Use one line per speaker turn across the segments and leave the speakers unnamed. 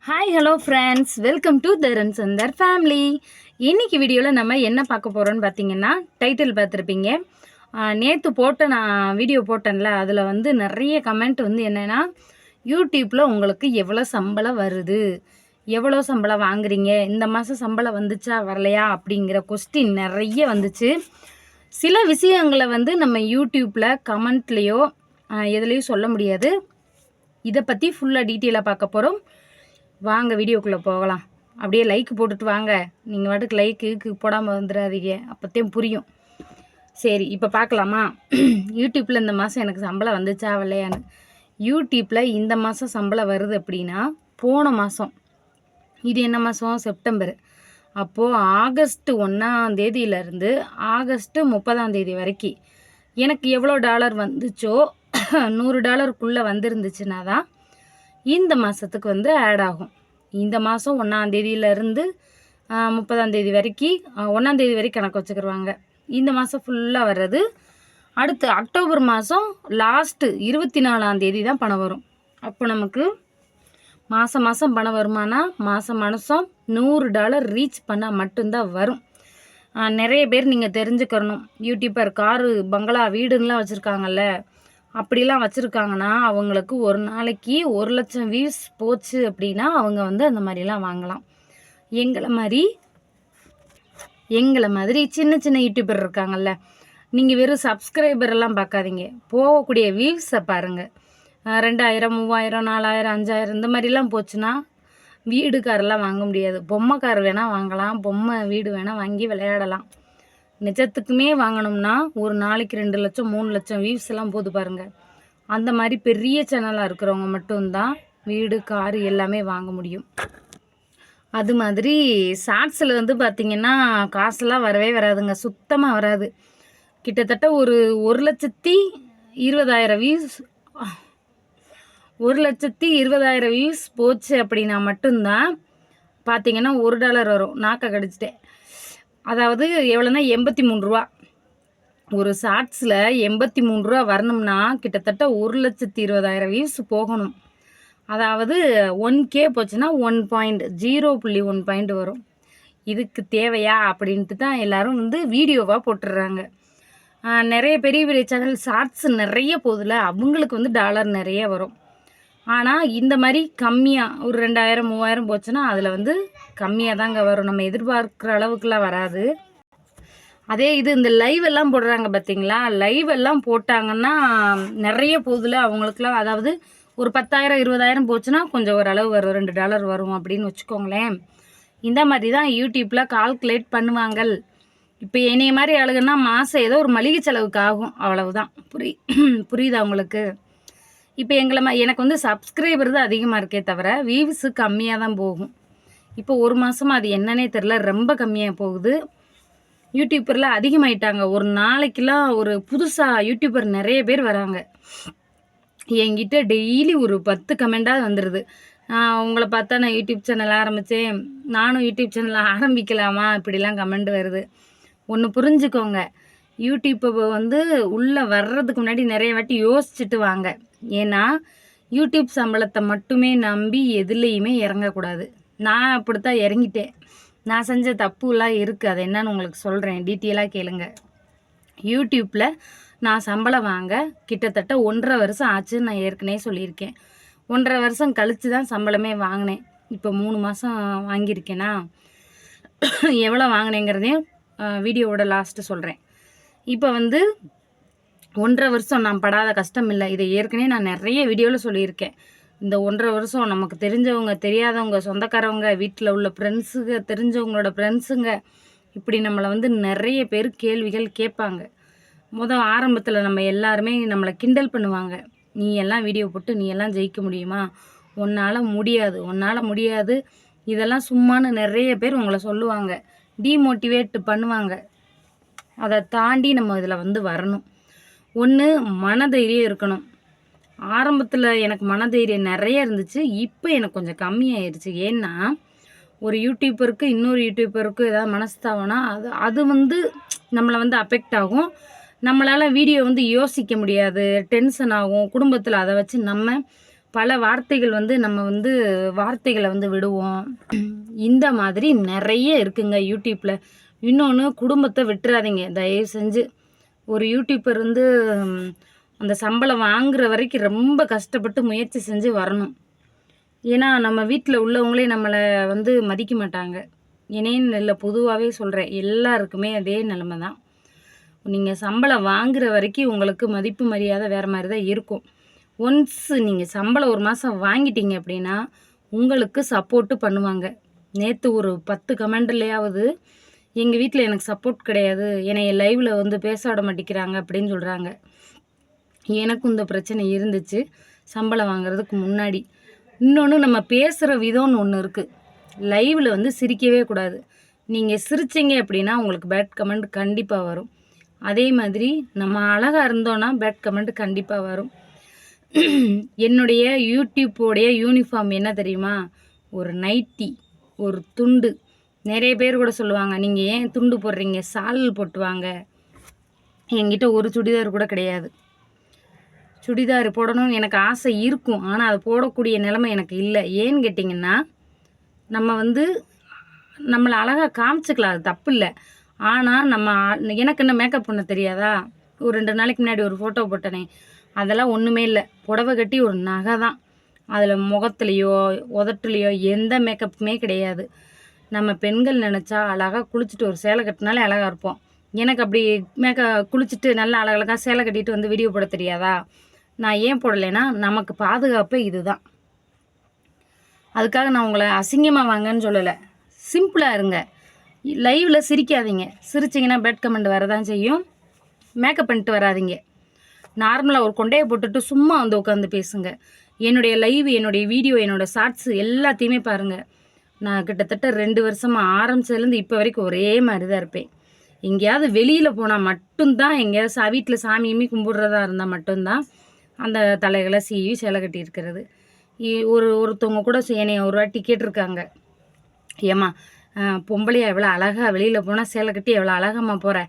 Hi hello friends, welcome to Tharan Sundar family. இன்றைக்கி வீடியோவில் நம்ம என்ன பார்க்க போகிறோன்னு பார்த்தீங்கன்னா, டைட்டில் பார்த்துருப்பீங்க. நேற்று நான் வீடியோ போட்டேன்ல, அதில் வந்து நிறைய கமெண்ட் வந்து என்னென்னா, யூடியூப்பில் உங்களுக்கு எவ்வளோ சம்பளம் வருது, எவ்வளோ சம்பளம் வாங்குறீங்க, இந்த மாதம் சம்பளம் வந்துச்சா வரலையா அப்படிங்கிற கொஸ்டின் நிறைய வந்துச்சு. சில விஷயங்களை வந்து நம்ம யூடியூப்பில் கமெண்ட்லேயோ எதுலேயும் சொல்ல முடியாது. இதை பற்றி ஃபுல்லாக டீட்டெயிலாக பார்க்க போகிறோம். வாங்க வீடியோக்குள்ளே போகலாம். அப்படியே லைக் போட்டுட்டு வாங்க. நீங்கள் வாட்டுக்கு லைக்கு போடாமல் வந்துடாதீங்க, அப்போத்தையும் புரியும். சரி, இப்போ பார்க்கலாமா? யூடியூப்பில் இந்த மாதம் எனக்கு சம்பளம் வந்துச்சா இல்லையான்னு. யூடியூப்பில் இந்த மாதம் சம்பளம் வருது அப்படின்னா, போன மாதம், இது என்ன மாதம்? செப்டம்பர். அப்போது ஆகஸ்ட் 1 ஆகஸ்ட் 30 வரைக்கும் எனக்கு எவ்வளோ டாலர் வந்துச்சோ $100 வந்திருந்துச்சுன்னா தான் இந்த மாதத்துக்கு வந்து ஆட் ஆகும். இந்த மாதம் 1 30 வரைக்கும் 1 வரைக்கும் கணக்கு வச்சுக்கிடுவாங்க. இந்த மாதம் ஃபுல்லாக வர்றது. அடுத்து அக்டோபர் மாதம் லாஸ்ட்டு 24 தான் பணம் வரும். அப்போ நமக்கு மாதம் பணம் வருமானா மாதம் $100 ரீச் பண்ணால் மட்டும்தான் வரும். நிறைய பேர் நீங்கள் தெரிஞ்சுக்கணும், யூடியூபர் காரு பங்களா வீடுன்னெலாம் வச்சுருக்காங்கல்ல, அப்படிலாம் வச்சுருக்காங்கன்னா அவங்களுக்கு ஒரு நாளைக்கு 1,00,000 வியூஸ் போச்சு அப்படின்னா அவங்க வந்து அந்த மாதிரிலாம் வாங்கலாம். எங்களை மாதிரி சின்ன சின்ன யூடியூபர் இருக்காங்கல்ல, நீங்கள் வெறும் சப்ஸ்கிரைபரெல்லாம் பார்க்காதீங்க, போகக்கூடிய வியூஸை பாருங்கள். 2000 3000 4000 5000 இந்த மாதிரிலாம் போச்சுன்னா வீடு காரெல்லாம் வாங்க முடியாது. பொம்மை கார் வேணால் வாங்கலாம், பொம்மை வீடு வேணால் வாங்கி விளையாடலாம். நிஜத்துக்குமே வாங்கணும்னா ஒரு நாளைக்கு 2 லட்சம் 3 லட்சம் வியூஸ் எல்லாம் போது பாருங்கள். அந்த மாதிரி பெரிய சேனலாக இருக்கிறவங்க மட்டும்தான் வீடு காரு எல்லாமே வாங்க முடியும். அது மாதிரி ஷார்ட்ஸில் வந்து பார்த்திங்கன்னா காசெல்லாம் வரவே வராதுங்க, சுத்தமாக வராது. கிட்டத்தட்ட ஒரு 1,20,000 வியூஸ் 1,20,000 வியூஸ் போச்சு அப்படின்னா மட்டும்தான் பார்த்திங்கன்னா $1 வரும். நாக்கை கடிச்சிட்டேன். அதாவது எவ்வளோன்னா 83 ரூபா. ஒரு ஷார்ட்ஸில் 83 ரூபா வரணும்னா கிட்டத்தட்ட 1,20,000 வியூஸ் போகணும். அதாவது 1K போச்சுன்னா 1.0.1 பாயிண்ட் வரும். இதுக்கு தேவையா அப்படின்ட்டு தான் எல்லோரும் வந்து வீடியோவாக போட்டுடுறாங்க. நிறைய பெரிய பெரிய சேனல் ஷார்ட்ஸ் நிறைய போதில்ல, அவங்களுக்கு வந்து டாலர் நிறைய வரும். ஆனால் இந்த மாதிரி கம்மியாக ஒரு 2000 3000 போச்சுன்னா அதில் வந்து கம்மியாக தாங்க வரும், நம்ம எதிர்பார்க்குற அளவுக்குலாம் வராது. அதே இது இந்த லைவ் எல்லாம் போடுறாங்க பார்த்தீங்களா, லைவ் எல்லாம் போட்டாங்கன்னா நிறைய போதில் அவங்களுக்குலாம், அதாவது ஒரு 10,000 20,000 போச்சுன்னா கொஞ்சம் ஓரளவு வரும், $2 வரும் அப்படின்னு வச்சுக்கோங்களேன். இந்த மாதிரி தான் யூடியூப்பில் கால்குலேட் பண்ணுவாங்க. இப்போ என்னைய மாதிரி ஆளுங்கன்னா மாதம் ஏதோ ஒரு மளிகை செலவுக்கு ஆகும், அவ்வளவுதான். புரியுதா உங்களுக்கு? இப்போ எனக்கு வந்து சப்ஸ்கிரைபர் தான் அதிகமாக இருக்கே தவிர வியூஸு கம்மியாக தான் போகும். இப்போ ஒரு மாதமாக அது என்னன்னே தெரில, ரொம்ப கம்மியாக போகுது. யூடியூப்பரில் அதிகமாயிட்டாங்க. ஒரு நாளைக்கெல்லாம் ஒரு புதுசாக யூடியூபர் நிறைய பேர் வராங்க. என்கிட்ட டெய்லி ஒரு 10 கமெண்டாக வந்துடுது. உங்களை பார்த்தா நான் யூடியூப் சேனல் ஆரம்பித்தேன், நானும் யூடியூப் சேனல் ஆரம்பிக்கலாமா, இப்படிலாம் கமெண்ட் வருது. ஒன்று புரிஞ்சுக்கோங்க, யூடியூப்பை வந்து உள்ளே வர்றதுக்கு முன்னாடி நிறைய வாட்டி யோசிச்சுட்டு வாங்க. ஏன்னா யூடியூப் சம்பளத்தை மட்டுமே நம்பி எதுலேயுமே இறங்கக்கூடாது. நான் அப்படித்தான் இறங்கிட்டேன். நான் செஞ்ச தப்புலாம் இருக்குது, அது என்னன்னு உங்களுக்கு சொல்கிறேன், டீட்டெயிலாக கேளுங்க. யூடியூப்பில் நான் சம்பளம் வாங்க கிட்டத்தட்ட 1.5 வருஷம் ஆச்சுன்னு நான் ஏற்கனவே சொல்லியிருக்கேன். 1.5 வருஷம் கழித்து தான் சம்பளமே வாங்கினேன். இப்போ 3 மாதம் வாங்கியிருக்கேனா, எவ்வளோ வாங்கினேங்கிறதையும் வீடியோவோட லாஸ்ட்டு சொல்கிறேன். இப்போ வந்து 1.5 வருஷம் நான் படாத கஷ்டம் இல்லை. இதை ஏற்கனவே நான் நிறைய வீடியோவில் சொல்லியிருக்கேன். இந்த 1.5 வருஷம் நமக்கு தெரிஞ்சவங்க தெரியாதவங்க சொந்தக்காரவங்க வீட்டில் உள்ள ஃப்ரெண்ட்ஸுங்க தெரிஞ்சவங்களோட ஃப்ரெண்ட்ஸுங்க இப்படி நம்மளை வந்து நிறைய பேர் கேள்விகள் கேட்பாங்க. ஆரம்பத்தில் நம்ம எல்லாருமே நம்மளை கிண்டல் பண்ணுவாங்க. நீ எல்லாம் வீடியோ போட்டு நீ எல்லாம் ஜெயிக்க முடியுமா, உன்னால் முடியாது இதெல்லாம் சும்மானு நிறைய பேர் உங்களை சொல்லுவாங்க, டீமோட்டிவேட் பண்ணுவாங்க. அதை தாண்டி நம்ம இதில் வந்து வரணும். ஒன்று, மனதைரியம் இருக்கணும். ஆரம்பத்தில் எனக்கு மனதைரியம் நிறைய இருந்துச்சு, இப்போ எனக்கு கொஞ்சம் கம்மியாயிருச்சு. ஏன்னா ஒரு யூடியூப்பருக்கு இன்னொரு யூடியூப்பருக்கு ஏதாவது மனஸ்தாபம்னா அது வந்து நம்மளை வந்து அஃபெக்ட் ஆகும். நம்மளால் வீடியோ வந்து யோசிக்க முடியாது, டென்ஷன் ஆகும். குடும்பத்தில் அதை வச்சு நம்ம பல வார்த்தைகள் வந்து நம்ம வந்து வார்த்தைகளை வந்து விடுவோம். இந்த மாதிரி நிறைய இருக்குங்க யூடியூப்பில். இன்னொன்று, குடும்பத்தை விட்டுறாதீங்க தயவு செஞ்சு. ஒரு யூடியூப்பர் வந்து அந்த சம்பளம் வாங்குற வரைக்கும் ரொம்ப கஷ்டப்பட்டு முயற்சி செஞ்சு வரணும். ஏன்னா நம்ம வீட்டில் உள்ளவங்களே நம்மளை வந்து மதிக்க மாட்டாங்க. என்னேன்னு இல்லை, பொதுவாகவே சொல்கிறேன், எல்லாருக்குமே அதே நிலமை தான். நீங்கள் சம்பளம் வாங்குற வரைக்கும் உங்களுக்கு மதிப்பு மரியாதை வேறு மாதிரி தான் இருக்கும். ஒன்ஸ் நீங்கள் சம்பளம் ஒரு மாதம் வாங்கிட்டீங்க அப்படின்னா உங்களுக்கு சப்போர்ட்டு பண்ணுவாங்க. நேற்று ஒரு 10 கமெண்ட்லையாவது எங்கள் வீட்டில் எனக்கு சப்போர்ட் கிடையாது, என்னை லைவில் வந்து பேச விட மாட்டேங்கிறாங்க அப்படின்னு சொல்கிறாங்க. எனக்கும் இந்த பிரச்சனை இருந்துச்சு சம்பளம் வாங்குறதுக்கு முன்னாடி. இன்னொன்று, நம்ம பேசுகிற விதம்னு ஒன்று இருக்குது. லைவில் வந்து சிரிக்கவே கூடாது. நீங்கள் சிரிச்சிங்க அப்படின்னா உங்களுக்கு பேட் கமெண்ட் கண்டிப்பாக வரும். அதே மாதிரி நம்ம அழகாக இருந்தோன்னா பேட் கமெண்ட் கண்டிப்பாக வரும். என்னுடைய யூடியூப்போடைய யூனிஃபார்ம் என்ன தெரியுமா? ஒரு நைட்டி, ஒரு துண்டு. நிறைய பேர் கூட சொல்லுவாங்க, நீங்கள் ஏன் துண்டு போடுறீங்க, சால் போட்டு வாங்க. என்கிட்ட ஒரு சுடிதார் கூட கிடையாது. சுடிதார் போடணும்னு எனக்கு ஆசை இருக்கும், ஆனால் அதை போடக்கூடிய நிலைமை எனக்கு இல்லை. ஏன்னு கேட்டிங்கன்னா, நம்ம வந்து நம்மளை அழகாக காமிச்சிக்கலாம், அது தப்பு இல்லை. ஆனால் எனக்கு என்ன மேக்கப் பண்ண தெரியாதா? ஒரு 2 நாளைக்கு முன்னாடி ஒரு ஃபோட்டோ போட்டனே, அதெல்லாம் ஒன்றுமே இல்லை. புடவை கட்டி ஒரு நகை தான். அதில் முகத்துலேயோ உதட்டுலையோ எந்த மேக்கப்புமே கிடையாது. நம்ம பெண்கள் நினச்சா அழகாக குளிச்சுட்டு ஒரு சேலை கட்டினாலே அழகாக இருப்போம். எனக்கு அப்படி குளிச்சுட்டு நல்லா அழகழகாக சேலை கட்டிட்டு வந்து வீடியோ போட தெரியாதா? நான் ஏன் போடலைன்னா, நமக்கு பாதுகாப்பு இதுதான். அதுக்காக நான் உங்களை அசிங்கமாக வாங்கன்னு சொல்லலை. சிம்பிளாக இருங்க. லைவில் சிரிக்காதீங்க. சிரிச்சிங்கன்னா பேட் கமெண்ட் வரதான் செய்யும். மேக்கப் பண்ணிட்டு வராதிங்க. நார்மலாக ஒரு கொண்டையை போட்டுட்டு சும்மா வந்து உட்காந்து பேசுங்க. என்னுடைய லைவ், என்னுடைய வீடியோ, என்னோடய ஷார்ட்ஸு எல்லாத்தையுமே பாருங்கள். நான் கிட்டத்தட்ட 2 வருஷமாக ஆரம்பித்ததுலேருந்து இப்போ வரைக்கும் ஒரே மாதிரி தான் இருப்பேன். எங்கேயாவது வெளியில் போனால் மட்டும்தான், எங்கேயாவது வீட்டில் சாமியுமே கும்பிட்றதா இருந்தால் மட்டும்தான் அந்த தலைகளை சீவி சேலை கட்டி இருக்கிறது. ஒருத்தவங்க கூட என்னை ஒரு வாட்டி கேட்டிருக்காங்க, ஏம்மா பொம்பளையா எவ்வளோ அழகாக வெளியில் போனால் சேலை கட்டி எவ்வளோ அழகாம்மா போகிற,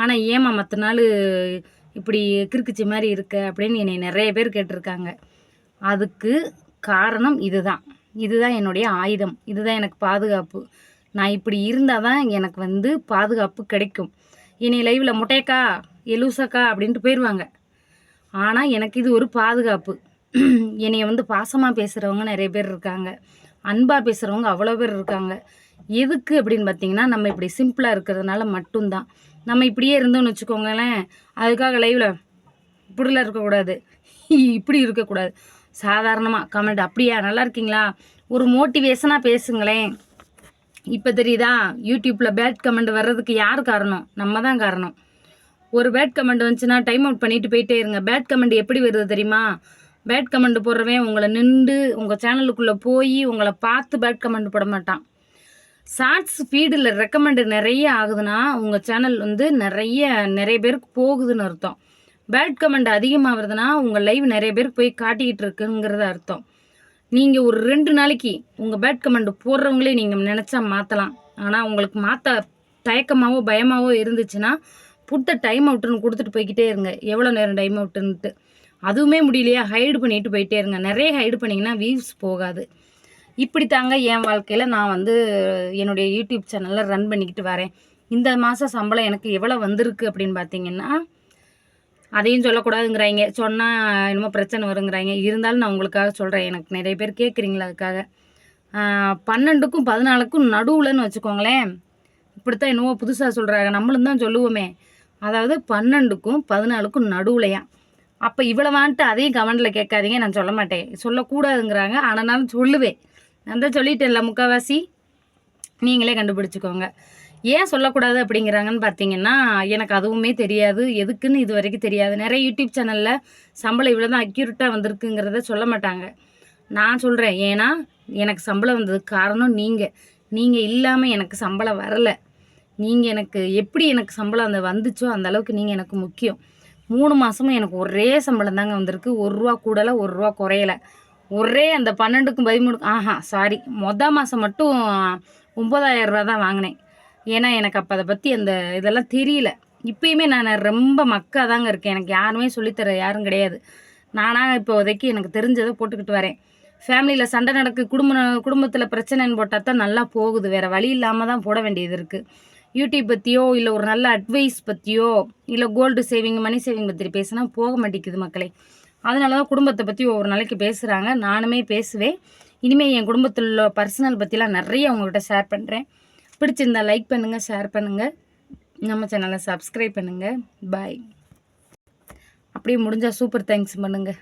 ஆனால் ஏம்மா மற்ற நாள் இப்படி கிறுக்குச்சி மாதிரி இருக்க அப்படின்னு என்னை நிறைய பேர் கேட்டிருக்காங்க. அதுக்கு காரணம் இதுதான் என்னுடைய ஆயுதம். இதுதான் எனக்கு பாதுகாப்பு. நான் இப்படி இருந்தால் தான் எனக்கு வந்து பாதுகாப்பு கிடைக்கும். என்னை லைவில் முட்டையக்கா எலூசக்கா அப்படின்ட்டு போயிடுவாங்க. ஆனால் எனக்கு இது ஒரு பாதுகாப்பு. என்னைய வந்து பாசமாக பேசுகிறவங்க நிறைய பேர் இருக்காங்க, அன்பாக பேசுகிறவங்க அவ்வளோ பேர் இருக்காங்க. எதுக்கு அப்படின்னு பார்த்தீங்கன்னா, நம்ம இப்படி சிம்பிளாக இருக்கிறதுனால மட்டும்தான். நம்ம இப்படியே இருந்தோம்னு வச்சுக்கோங்களேன், அதுக்காக லைவில் இப்படிலாம் இருக்கக்கூடாது, இப்படி இருக்கக்கூடாது. சாதாரணமாக கமெண்ட், அப்படியா நல்லா இருக்கீங்களா, ஒரு மோட்டிவேஷனாக பேசுங்களேன். இப்போ தெரியுதா, யூடியூப்பில் பேட் கமெண்ட் வர்றதுக்கு யார் காரணம்? நம்ம தான் காரணம். ஒரு பேட் கமெண்ட் வந்துச்சுன்னா டைம் அவுட் பண்ணிட்டு போயிட்டே இருங்க. பேட் கமெண்ட் எப்படி வருது தெரியுமா? பேட் கமெண்ட் போடுறவன் உங்களை நின்று உங்கள் சேனலுக்குள்ளே போய் உங்களை பார்த்து பேட் கமெண்ட் போட மாட்டான். ஷார்ட்ஸ் ஃபீடில் ரெக்கமெண்டு நிறைய ஆகுதுன்னா உங்கள் சேனல் வந்து நிறைய பேருக்கு போகுதுன்னு அர்த்தம். பேட் கமெண்ட் அதிகமாகிறதுனா உங்கள் லைவ் நிறைய பேருக்கு போய் காட்டிக்கிட்டு இருக்குங்கிறது அர்த்தம். நீங்கள் ஒரு 2 நாளைக்கு உங்கள் பேட் கமெண்ட் போடுறவங்களே நீங்கள் நினச்சா மாற்றலாம். ஆனால் உங்களுக்கு மாற்ற தயக்கமாகவோ பயமாகவோ இருந்துச்சுன்னா புட்ட டைம் அவுட்டுன்னு கொடுத்துட்டு போய்கிட்டே இருங்க. எவ்வளோ நேரம் டைம் அவுட்டுன்ட்டு. அதுவுமே முடியலையா, ஹைடு பண்ணிட்டு போயிட்டே இருங்க. நிறைய ஹைடு பண்ணிங்கன்னா வியூஸ் போகாது. இப்படி தாங்க என் வாழ்க்கையில் நான் வந்து என்னுடைய யூடியூப் சேனலில் ரன் பண்ணிக்கிட்டு வரேன். இந்த மாதம் சம்பளம் எனக்கு எவ்வளோ வந்திருக்கு அப்படின்னு பார்த்தீங்கன்னா, அதையும் சொல்லக்கூடாதுங்கிறாங்க, சொன்னால் என்னமோ பிரச்சனை வருங்கிறாங்க. இருந்தாலும் நான் உங்களுக்காக சொல்கிறேன், எனக்கு நிறைய பேர் கேட்குறீங்களா அதுக்காக. 12க்கும் 14க்கும் நடுவுலன்னு வச்சுக்கோங்களேன். இப்படித்தான் என்னவோ புதுசாக சொல்கிறாங்க, நம்மளும் தான் சொல்லுவோமே. அதாவது 12க்கும் 14க்கும் நடுவுலையா. அப்போ இவ்வளவான்ட்டு அதையும் கமெண்டில் கேட்காதீங்க, நான் சொல்ல மாட்டேன், சொல்லக்கூடாதுங்கிறாங்க. ஆனால் நான் சொல்லுவேன். நான் தான் சொல்லிட்டேன்ல முக்கால்வாசி, நீங்களே கண்டுபிடிச்சிக்கோங்க. ஏன் சொல்லக்கூடாது அப்படிங்கிறாங்கன்னு பார்த்தீங்கன்னா, எனக்கு அதுவுமே தெரியாது, எதுக்குன்னு இது வரைக்கும் தெரியாது. நிறைய யூடியூப் சேனலில் சம்பளம் இவ்வளோ தான் அக்யூரேட்டாக வந்திருக்குங்கிறத சொல்ல மாட்டாங்க. நான் சொல்கிறேன், ஏன்னா எனக்கு சம்பளம் வந்ததுக்கு காரணம் நீங்கள் இல்லாமல் எனக்கு சம்பளம் வரலை. நீங்கள் எனக்கு எப்படி எனக்கு சம்பளம் வந்துச்சோ அந்த அளவுக்கு நீங்கள் எனக்கு முக்கியம். 3 மாதமும் எனக்கு ஒரே சம்பளம் தாங்க வந்திருக்கு. 1 ரூபா கூடலை, 1 ரூபா குறையலை. ஒரே அந்த 12க்கும் 13க்கும் மொதல் மாதம் மட்டும் 9,000 ரூபா தான் வாங்கினேன். ஏன்னா எனக்கு அப்போ அதை பற்றி இதெல்லாம் தெரியல. இப்போயுமே நான் ரொம்ப மக்கா தாங்க இருக்கேன். எனக்கு யாருமே சொல்லித்தர யாரும் கிடையாது. நானாக இப்போதைக்கு எனக்கு தெரிஞ்சதை போட்டுக்கிட்டு வரேன். ஃபேமிலியில் சண்டை நடக்கு, குடும்பத்தில் பிரச்சனைன்னு போட்டால் தான் நல்லா போகுது. வேறு வழி இல்லாமல் தான் போட வேண்டியது இருக்குது. யூடியூப் பற்றியோ இல்லை ஒரு நல்ல அட்வைஸ் பற்றியோ இல்லை கோல்டு சேவிங் மணி சேவிங் பற்றி பேசினா போக மாட்டேங்குது மக்களே. அதனால தான் குடும்பத்தை பற்றி ஒவ்வொரு நாளைக்கு பேசுகிறாங்க. நானுமே பேசுவேன். இனிமேல் என் குடும்பத்தில் உள்ள பர்சனல் பற்றிலாம் நிறைய உங்கள்கிட்ட ஷேர் பண்ணுறேன். பிடிச்சிருந்தா லைக் பண்ணுங்கள், ஷேர் பண்ணுங்கள், நம்ம சேனலை சப்ஸ்கிரைப் பண்ணுங்கள். பாய். அப்படியே முடிஞ்சால் சூப்பர் தேங்க்ஸ் பண்ணுங்கள்.